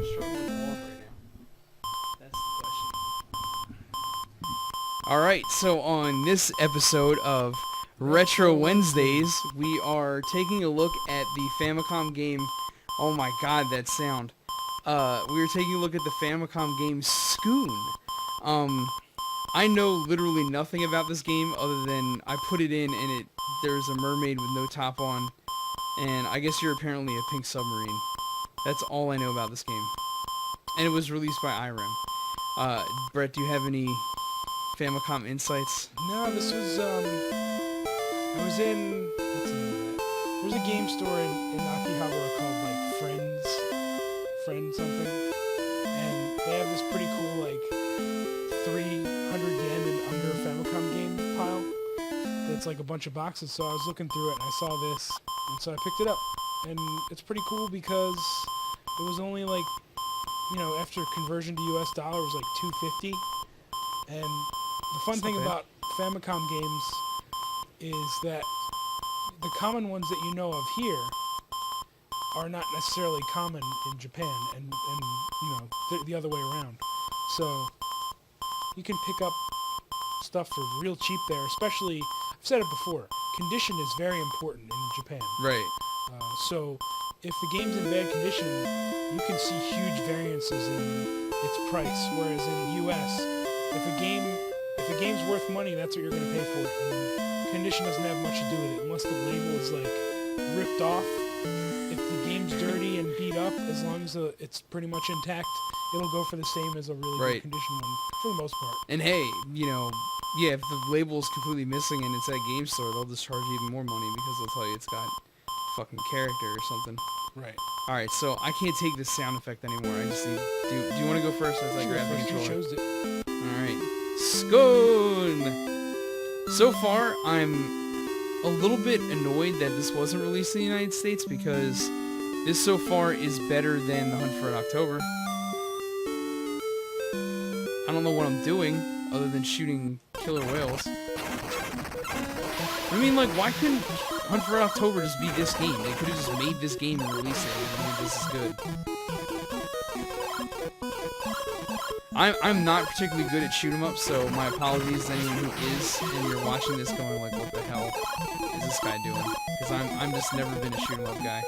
struggling to walk right now? That's the question. Alright, so on this episode of Retro Wednesdays, we are taking a look at the Famicom game. Oh my god, that sound. We are taking a look at the Famicom game Sqoon. I know literally nothing about this game other than I put it in and there's a mermaid with no top on, and I guess you're apparently a pink submarine. That's all I know about this game. And it was released by IREM. Brett, do you have any Famicom insights? No, this was, I was in, what's the name of that? There's a game store in Akihabara called, like, Friend something, and they have this pretty cool, like, 300 yen and under Famicom game pile that's like a bunch of boxes. So I was looking through it and I saw this, and so I picked it up, and it's pretty cool because it was only like, you know, after conversion to US dollar it was like $2.50. And the fun thing about Famicom games is that the common ones that you know of here are not necessarily common in Japan, and you know, the other way around. So you can pick up stuff for real cheap there, especially, I've said it before, condition is very important in Japan. Right. So if the game's in bad condition, you can see huge variances in its price, whereas in the US, if a game's worth money, that's what you're going to pay for it, and condition doesn't have much to do with it, unless the label is like ripped off. If the game's dirty and beat up, as long as it's pretty much intact, it'll go for the same as a really good condition one, for the most part. And hey, you know, yeah, if the label is completely missing and it's at a game store, they'll just charge you even more money because they'll tell you it's got fucking character or something. Right. Alright, so I can't take this sound effect anymore. I just need... Do you want to go first as I grab the controller? You chose it. Alright. Sqoon! So far, I'm a little bit annoyed that this wasn't released in the United States because this so far is better than The Hunt for Red October. I don't know what I'm doing other than shooting killer whales. I mean, like, why couldn't Hunt for Red October just be this game? They could have just made this game and released it and made this is good. I'm not particularly good at shoot 'em up, so my apologies to anyone who is, and you're watching this going like, what the hell is this guy doing? Because I'm just never been a shoot 'em up guy.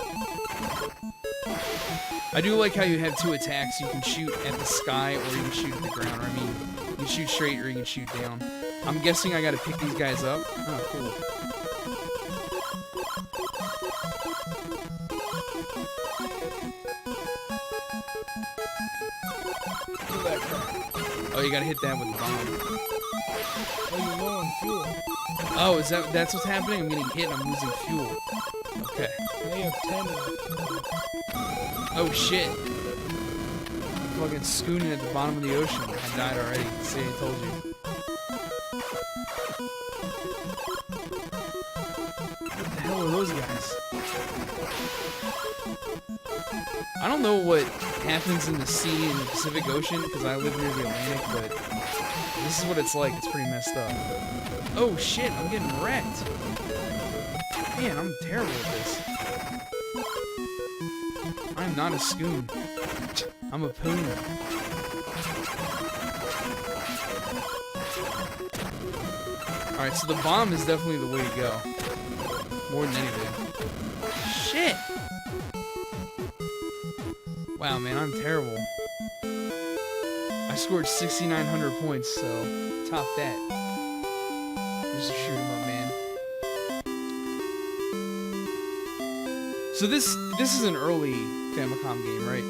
I do like how you have two attacks. You can shoot at the sky or you can shoot at the ground. Or, I mean, you can shoot straight or you can shoot down. I'm guessing I gotta pick these guys up. Oh, cool. Oh, you gotta hit that with the bomb. Oh, you're low on fuel. Oh, that's what's happening? I'm getting hit and I'm losing fuel. Okay. Now you have 10 of it. Oh shit. I'm fucking scooning at the bottom of the ocean. I died already. See, I told you. What the hell are those guys? I don't know what happens in the sea in the Pacific Ocean, because I live near the Atlantic, but this is what it's like. It's pretty messed up. Oh shit, I'm getting wrecked. Man, I'm terrible at this. I'm not a Sqoon. I'm a poon. Alright, so the bomb is definitely the way to go. More than anything. Shit! Wow, man, I'm terrible. I scored 6,900 points, so top that. Just shoot him up, man. So this is an early Famicom game, right?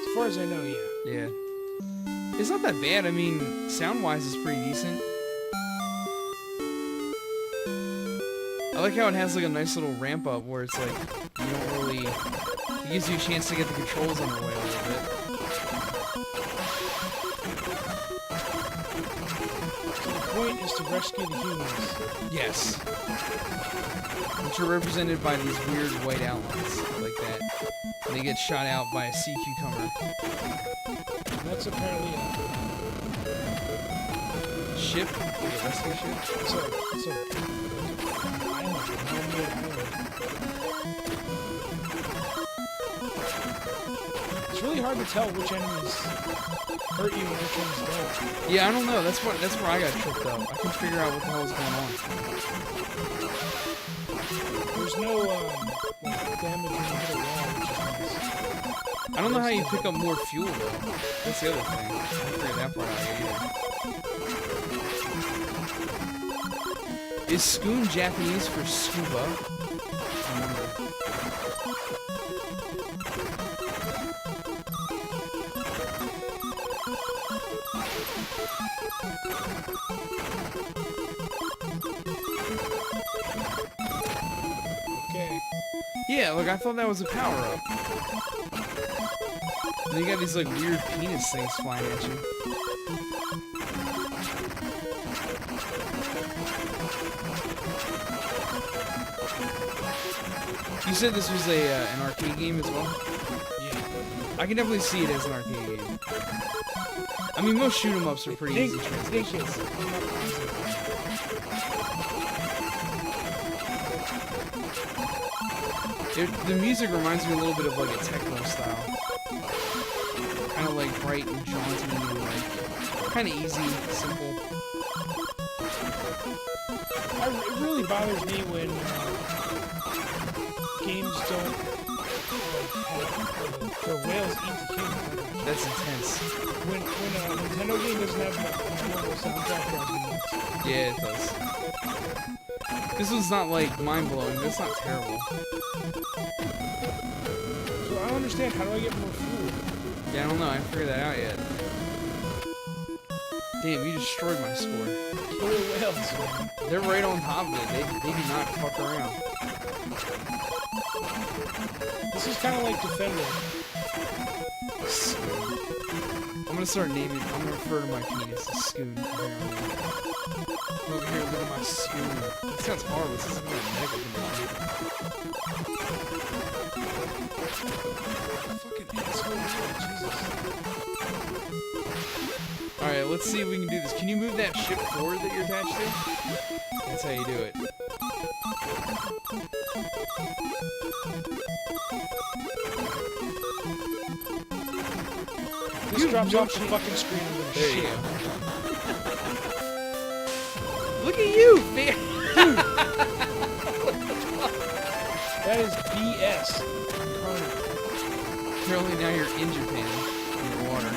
As far as I know, yeah. Yeah. It's not that bad. I mean, sound-wise, it's pretty decent. I like how it has like a nice little ramp up where it's like you don't really. It gives you a chance to get the controls on the way a little bit. So the point is to rescue the humans. Yes. Which are represented by these weird white outlines like that. And they get shot out by a sea cucumber. And that's apparently a ship? Like a rescue ship? It's a island. Man-made island. It's really hard to tell which enemies hurt you and which ones don't. Yeah, I don't know. That's where I got tripped up. I couldn't figure out what the hell was going on. There's no like damage when you hit a wall, which is nice. I don't know how you pick up more fuel though. That's the other thing. I didn't figure that part out either. Is Sqoon Japanese for scuba? I wonder. Okay. Yeah, look, I thought that was a power-up. And you got these, like, weird penis things flying at you. You said this was an arcade game as well? Yeah. I can definitely see it as an arcade game. I mean, most shoot-em-ups are pretty easy translations. The music reminds me a little bit of like a techno style. Kind of like bright and jaunty and like kind of easy, simple. It really bothers me when games don't have the whales eat the humans. That's intense. When a Nintendo game doesn't have a normal soundtrack, drives me nuts. Yeah, it does. This one's not like mind-blowing, but it's not terrible. So I don't understand, how do I get more food? Yeah, I don't know, I haven't figured that out yet. Damn, you destroyed my score. Killer whales, man. They're right on top of it. They do not fuck around. This is kind of like Defender. I'm gonna start naming. I'm gonna refer to my penis as Sqoon. Over here, look at my Sqoon. It sounds horrible. This isn't really a medical condition. Fucking asshole, Jesus. Alright, let's see if we can do this. Can you move that ship forward that you're attached to? That's how you do it. This drops off the fucking screen and then There you shit. go. Look at you, man! That is BS. Apparently now you're in Japan, in the water.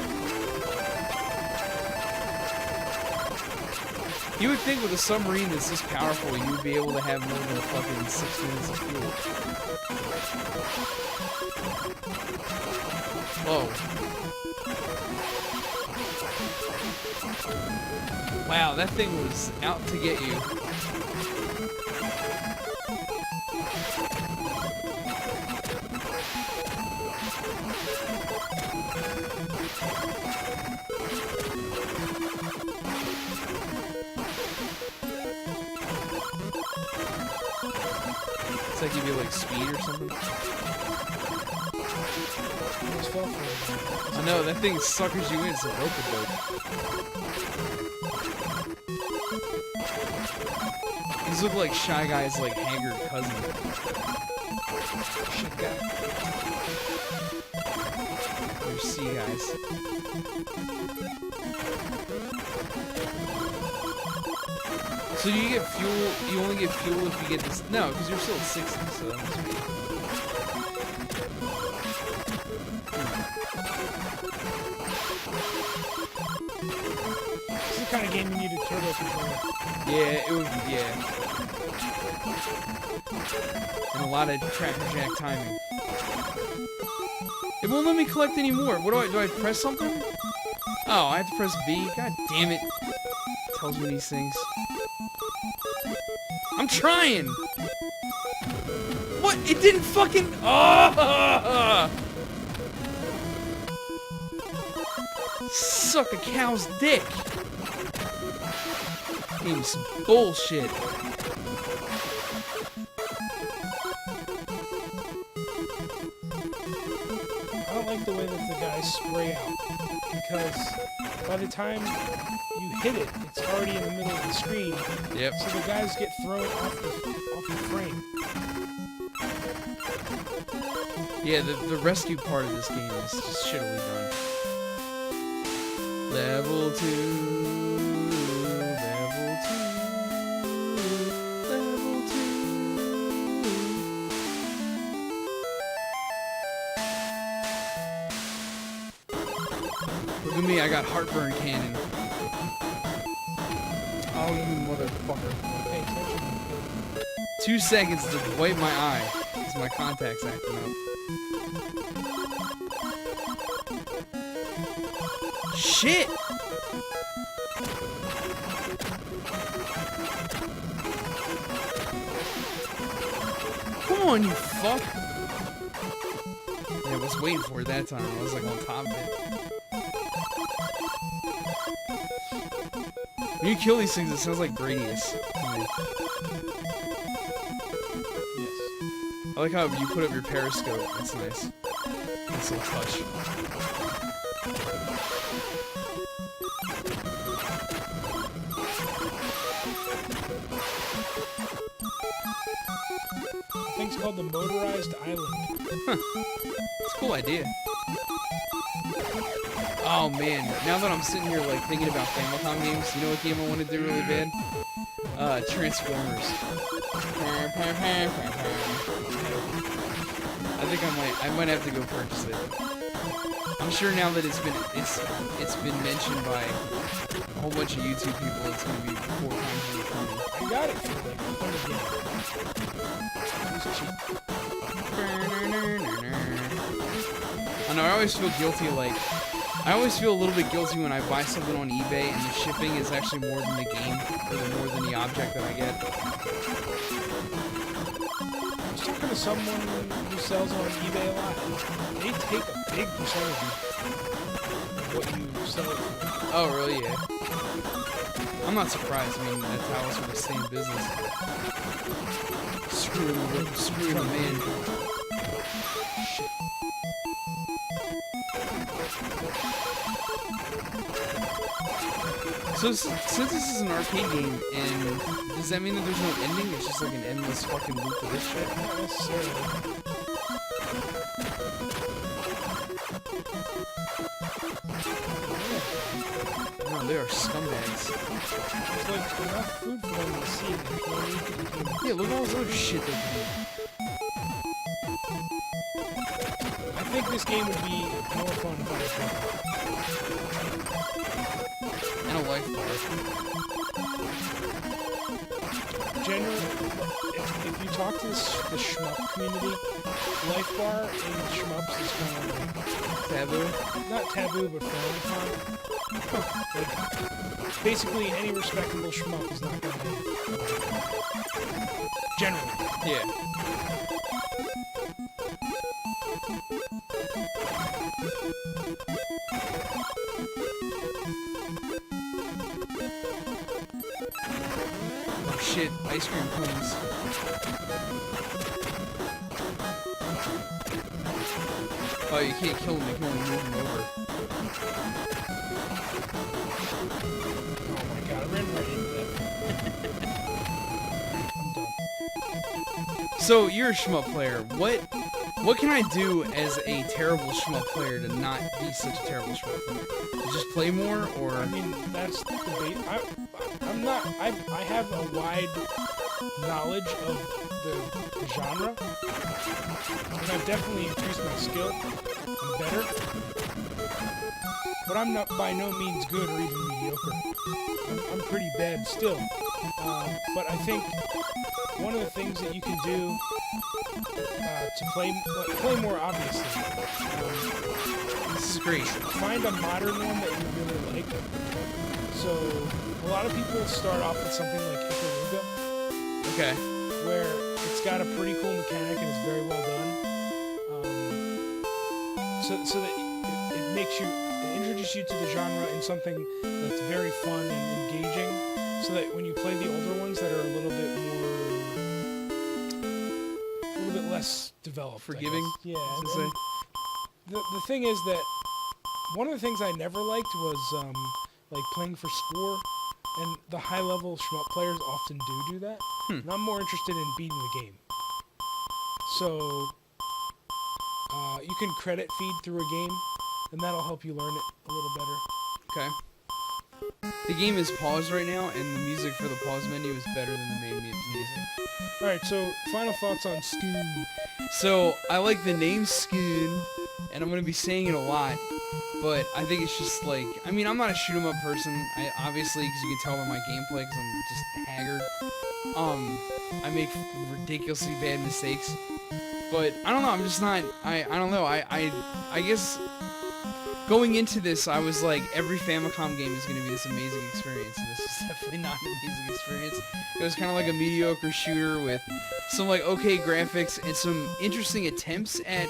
You would think with a submarine that's this powerful, you would be able to have more than a fucking 6 minutes of fuel. Whoa. Wow, that thing was out to get you. It's like you get like speed or something. Almost fell for it. I know, that thing suckers you in, it's a rope-a-dope. These look like Shy Guy's like haggard cousin. Shit guy. Or sea guys. So you get fuel, you only get fuel if you get this, no, because you're still at 60, so that must be. This is the kind of game you need a turbo controller. Yeah, it would, yeah. And a lot of Tracker Jack timing. It won't let me collect any more. What do I press something? Oh, I have to press B? God damn it. It tells me these things. I'm trying! What? It didn't fucking... Oh! Suck a cow's dick. Game some bullshit. I don't like the way that the guys spray out, because by the time you hit it, it's already in the middle of the screen. Yep. So the guys get thrown off the frame. Yeah, the rescue part of this game is just shittily done. Level 2, level 2, level 2. Look at me, I got heartburn cannon. Oh, you motherfucker. Pay attention. 2 seconds to wipe my eye. Because my contact's acting up. Shit! Come on, you fuck! Yeah, I was waiting for it that time. I was like on top of it. When you kill these things, it sounds like Gradius. Yes. I like how you put up your periscope. That's nice. Nice little touch. The thing's called the Motorized Island. It's a cool idea. Oh man, now that I'm sitting here like thinking about Famicom games, you know what game I want to do really bad? Transformers. I think I might have to go purchase it. I'm sure now that it's been mentioned by a whole bunch of YouTube people, it's gonna be 4 times as funny. I got it for like $100. I know, I always feel guilty, like, I always feel a little bit guilty when I buy something on eBay and the shipping is actually more than the game, or more than the object that I get. I was talking to someone who sells on eBay a lot. They take a big percentage of what you sell it for. Oh, really? Yeah. I'm not surprised. I mean, that's how else would they stay in business. Screw the man. Shit. So since this is an arcade game, and does that mean that there's no ending? It's just like an endless fucking loop of this shit? Not necessarily. No, they are scumbags. There's like enough food for them to see. There's no need to eat them. Yeah, look at all this other shit they can do. I think this game would be more fun if I And a life bar. generally, if you talk to the shmup community, life bar in shmups is kind of like Taboo? not taboo, but frowned upon. Like, basically, any respectable shmup is not gonna have a life bar. Generally. Yeah. Oh shit, ice cream cones. Oh, you can't kill them, you can only move them over. Oh my god, I ran right into that. I'm done. So, you're a shmup player. What can I do as a terrible shmup player to not be such a terrible shmup player? Just play more, or... I mean, that's the debate. I'm not... I have a wide knowledge of the genre, and I've definitely increased my skill. I'm better. But I'm not by no means good or even mediocre. I'm pretty bad still. But I think one of the things that you can do to play more, obviously, This is great. find a modern one that you really like. So a lot of people start off with something like Ikaruga, Okay. where it's got a pretty cool mechanic and it's very well done. So that it introduces you to the genre in something that's very fun and engaging. So that when you play the older ones that are a little bit less developed, Forgiving? I guess. Yeah. To say. The thing is that one of the things I never liked was like playing for score, and the high-level shmup players often do that. And I'm more interested in beating the game. So You can credit feed through a game, and that'll help you learn it a little better. Okay. The game is paused right now, and the music for the pause menu is better than the main music. Alright, so final thoughts on Sqoon. So, I like the name Sqoon, and I'm going to be saying it a lot, but I think it's just like, I mean, I'm not a shoot-'em-up person, obviously, because you can tell by my gameplay, because I'm just haggard. I make ridiculously bad mistakes, but I don't know, I'm just not, I don't know, I guess going into this, I was like, every Famicom game is going to be this amazing experience, and this is definitely not an amazing experience. It was kind of like a mediocre shooter with some like okay graphics and some interesting attempts at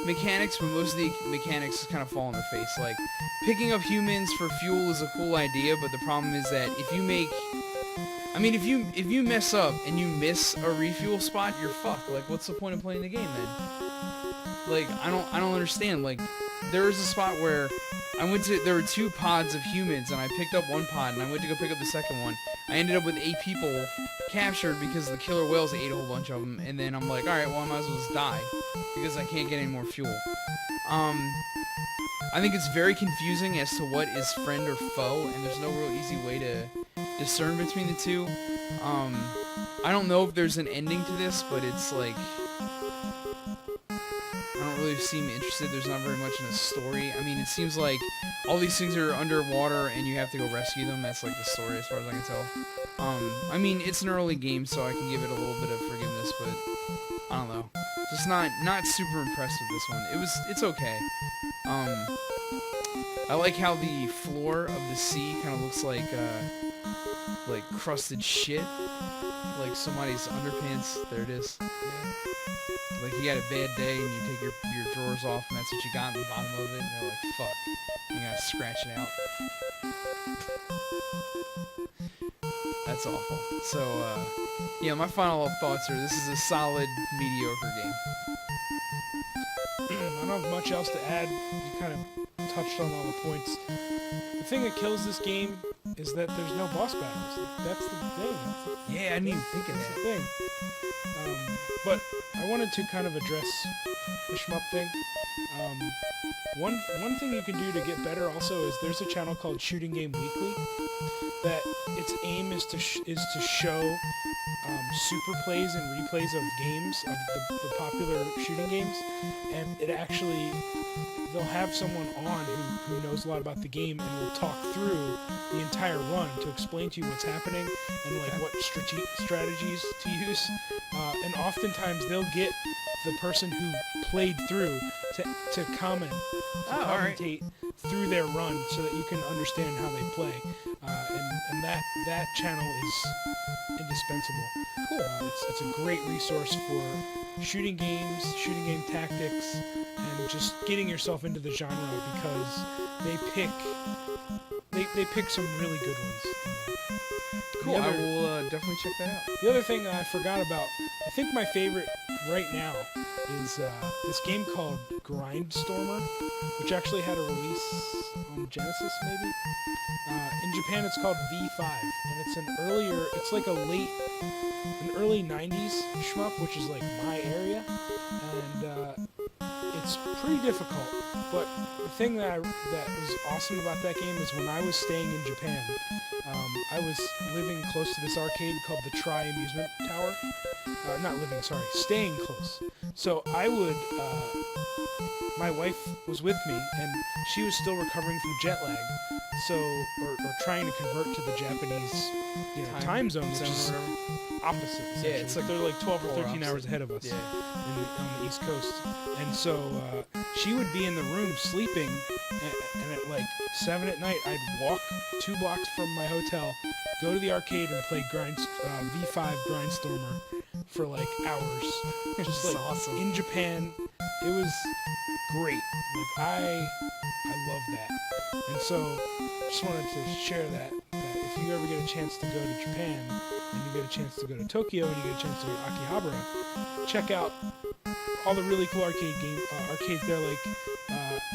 mechanics, but most of the mechanics just kind of fall on their face. Like, picking up humans for fuel is a cool idea, but the problem is that if you make... I mean, if you mess up and you miss a refuel spot, you're fucked. Like, what's the point of playing the game then? Like, I don't understand. Like, there was a spot where there were 2 pods of humans, and I picked up one pod, and I went to go pick up the second one. I ended up with 8 people captured because the killer whales ate a whole bunch of them, and then I'm like, alright, well, I might as well just die, because I can't get any more fuel. I think it's very confusing as to what is friend or foe, and there's no real easy way to discern between the two. I don't know if there's an ending to this, but it's like... I don't really seem interested. There's not very much in the story. I mean, it seems like all these things are underwater and you have to go rescue them. That's like the story as far as I can tell. I mean, it's an early game, so I can give it a little bit of forgiveness, but I don't know. Just not super impressed with this one. It's okay. I like how the floor of the sea kind of looks like crusted shit. Like somebody's underpants. There it is. Like you got a bad day and you take your drawers off and that's what you got in the bottom of it and you're like, fuck. You gotta scratch it out. That's awful. So, yeah, my final thoughts are this is a solid, mediocre game. I don't have much else to add. You kind of touched on all the points. The thing that kills this game is that there's no boss battles. That's the thing. Yeah, I didn't even think of That's that. the thing. But I wanted to kind of address the shmup thing. One thing you can do to get better also is there's a channel called Shooting Game Weekly that its aim is to show super plays and replays of games, of the popular shooting games, and it actually, they'll have someone on who knows a lot about the game and will talk through the entire run to explain to you what's happening and like what strategies to use, and oftentimes they'll get the person who played through to comment, commentate through their run so that you can understand how they play, and that channel is indispensable. Cool. It's a great resource for shooting games, shooting game tactics, and just getting yourself into the genre because they pick some really good ones in there. Cool, I will definitely check that out. The other thing I forgot about, I think my favorite right now is this game called Grindstormer, which actually had a release on Genesis, maybe? In Japan it's called V5, and it's like an early 90s shmup, which is like my area, and it's pretty difficult, but the thing that was awesome about that game is when I was staying in Japan, I was living close to this arcade called the Tri Amusement Tower. Staying close. So I would, my wife was with me, and she was still recovering from jet lag, so, or trying to convert to the Japanese, time zone, which is opposite. Yeah, it's like they're like 12 or 13 opposite. hours ahead of us, Yeah. on the East Coast. And so she would be in the room sleeping, and at like 7 at night, I'd walk 2 blocks from my hotel, go to the arcade and play V5 Grindstormer for like hours. Just like awesome. in Japan, it was great. Like I love that. And so just wanted to share that if you ever get a chance to go to Japan, and you get a chance to go to Tokyo, and you get a chance to go to Akihabara, check out all the really cool arcades there, like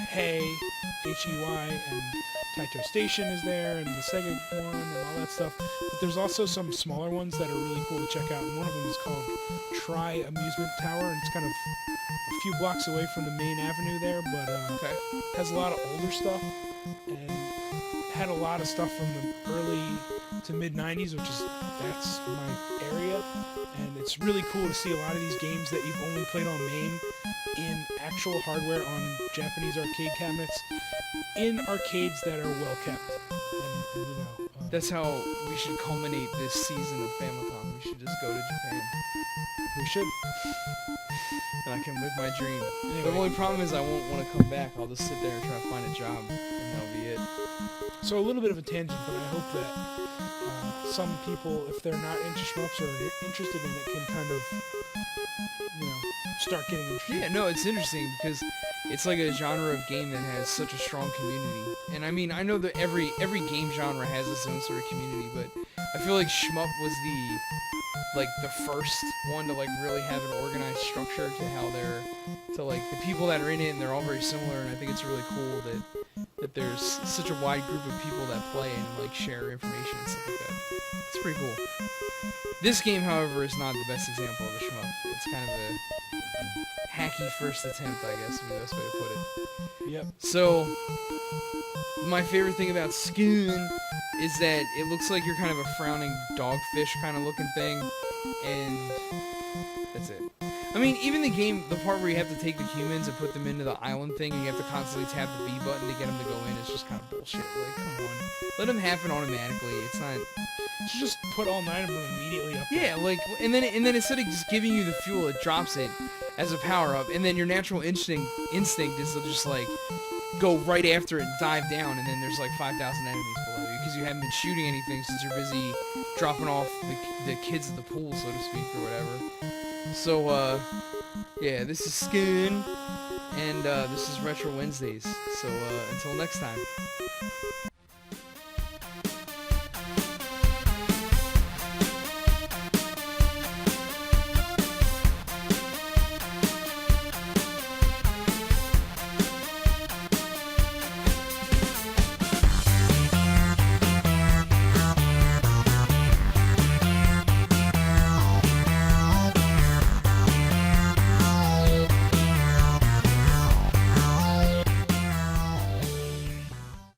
Hey, H-E-Y, and Taito Station is there, and the Sega one, and all that stuff. But there's also some smaller ones that are really cool to check out, and one of them is called Tri Amusement Tower, and it's kind of a few blocks away from the main avenue there, but Okay. has a lot of older stuff and had a lot of stuff from the early to mid 90s, that's my area, and it's really cool to see a lot of these games that you've only played on MAME in actual hardware on Japanese arcade cabinets in arcades that are well kept. And That's how we should culminate this season of Famicom. We should just go to Japan, we should. and I can live my dream. Anyway. The only problem is I won't want to come back. I'll just sit there and try to find a job, and that'll be it. So a little bit of a tangent, but I hope that some people, if they're not into shmups or interested in it, can kind of, start getting interested. Yeah, no, it's interesting because it's like a genre of game that has such a strong community. And I mean, I know that every game genre has its own sort of community, but I feel like shmup was the first one to really have an organized structure to how the people that are in it, and they're all very similar. And I think it's really cool that there's such a wide group of people that play and share information and stuff like that. It's pretty cool. This game, however, is not the best example of a shmup. It's kind of a hacky first attempt, I guess, would be the best way to put it. Yep. So, my favorite thing about Sqoon is that it looks like you're kind of a frowning dogfish kind of looking thing, and that's it. I mean, even the game, the part where you have to take the humans and put them into the island thing, and you have to constantly tap the B button to get them to go in, is just kind of bullshit. Come on. Let them happen automatically. It's not... You should just put all 9 of them immediately up Yeah, there. and then instead of just giving you the fuel, it drops it as a power-up, and then your natural instinct is to just, go right after it and dive down, and then there's 5,000 enemies below you, because you haven't been shooting anything since you're busy dropping off the kids at the pool, so to speak, or whatever. So, yeah, this is Sqoon, and this is Retro Wednesdays. So, until next time.